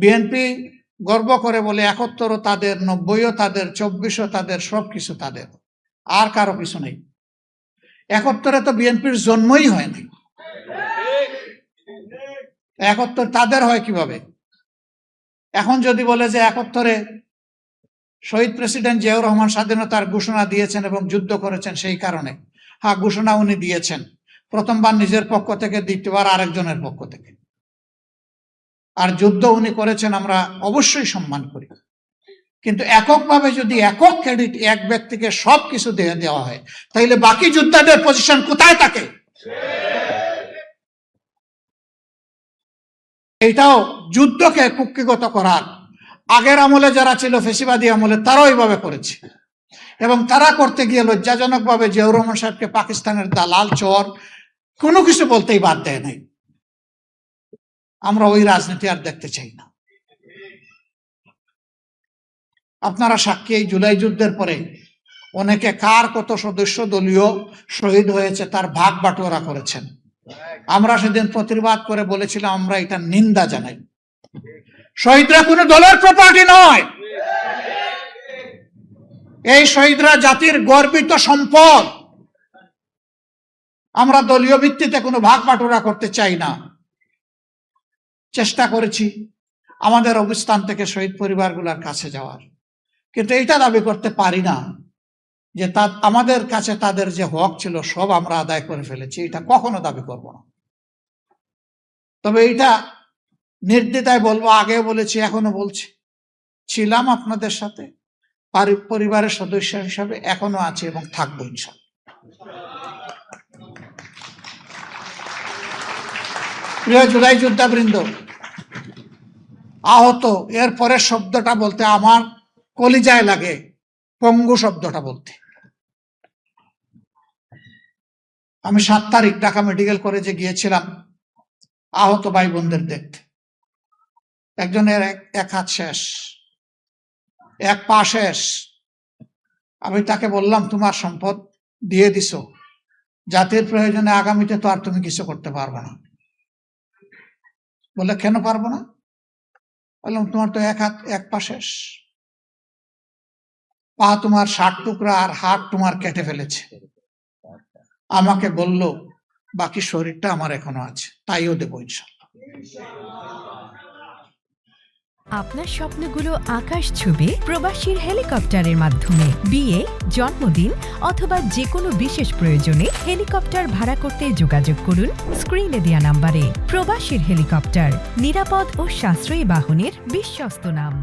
BNP গর্ব করে বলে ৭১ও তাদের, ৯০ও তাদের, ২৪ও তাদের, সবকিছু তাদের, আর কারো কিছু নেই। ৭১ তো বিএনপির জন্মই হয়নি। ৭১ তাদের হয় কিভাবে? এখন যদি বলে যে ৭১ শহীদ প্রেসিডেন্ট জিয়াউর রহমান স্বাধীনতার ঘোষণা দিয়েছেন এবং যুদ্ধ করেছেন, সেই কারণে হ্যাঁ, ঘোষণা উনি দিয়েছেন, প্রথমবার নিজের পক্ষ থেকে, দ্বিতীয়বার আরেকজনের পক্ষ থেকে। আর যুদ্ধ উনি করেছেন, আমরা অবশ্যই সম্মান করি। কিন্তু এককভাবে যদি একক ক্রেডিট এক ব্যক্তিকে সবকিছু দেওয়া হয়, তাহলে বাকি যোদ্ধাদের পজিশন কোথায় থাকে? এটাও যুদ্ধকে কুক্ষিগত করার, আগের আমলে যারা ছিল ফেসিবাদী আমলে, তারাও এইভাবে করেছে এবং তারা করতে গিয়ে লজ্জাজনক ভাবে জিয়াউর রহমান সাহেবকে পাকিস্তানের দালাল, চোর, কোনো কিছু বলতেই বাদ দেয় নাই। আমরা ওই রাজনীতি আর দেখতে চাই না। আপনারা সাক্ষী, এই জুলাই যুদ্ধের পরে অনেকে কার কত সদস্য দলীয় শহীদ হয়েছে তার ভাগ বাটোয়ারা করেছেন। আমরা সেদিন প্রতিবাদ করে বলেছিলাম, আমরা এটা নিন্দা জানাই। শহীদরা কোনো দলের প্রপার্টি নয়, এই শহীদরা জাতির গর্বিত সম্পদ। আমরা দলীয় ভিত্তিতে কোনো ভাগ বাটোয়ারা করতে চাই না। চেষ্টা করেছি আমাদের অবস্থান থেকে শহীদ পরিবারগুলোর কাছে যাওয়ার, কিন্তু এটা দাবি করতে পারি না যে আমাদের কাছে তাদের যে হক ছিল সব আমরা আদায় করে ফেলেছি। এটা কখনো দাবি করব না। তবে এটা নির্দ্বিধায় বলবো, আগেও বলেছি, এখনো বলছি, ছিলাম আপনাদের সাথে পরিবারের সদস্য হিসাবে, এখনো আছে এবং থাকবো ইনশাআল্লাহ। প্রিয় জুলাই যোদ্ধাবৃন্দ, আহত, এর পরের শব্দটা বলতে আমার কলিজায় লাগে, পঙ্গু শব্দটা বলতে। আমি ৭ তারিখ ঢাকা মেডিকেল কলেজে গিয়েছিলাম আহত ভাই বোনদের দেখতে। একজনের এক হাত শেষ, এক পা শেষ। আমি তাকে বললাম, তোমার সম্পদ দিয়ে দিছো, জাতির প্রয়োজনে আগামীতে তো আর তুমি কিছু করতে পারবে না। বলে, কেন পারবো না? বললাম, তোমার তো এক হাত, এক পা শেষ, পা তোমার ৬০ টুকরা, আর হাত তোমার কেটে ফেলেছে। আমাকে বলল, বাকি শরীরটা আমার এখনো আছে, তাইও দেবো ইনশাআল্লাহ। আপনার স্বপ্নগুলো আকাশ ছুবে প্রবাসীর হেলিকপ্টারের মাধ্যমে। বিয়ে, জন্মদিন অথবা যে কোনো বিশেষ প্রয়োজনে হেলিকপ্টার ভাড়া করতে যোগাযোগ করুন স্ক্রিনে দেয়া নাম্বারে। প্রবাসীর হেলিকপ্টার, নিরাপদ ও সাশ্রয়ী বাহনের বিশ্বস্ত নাম।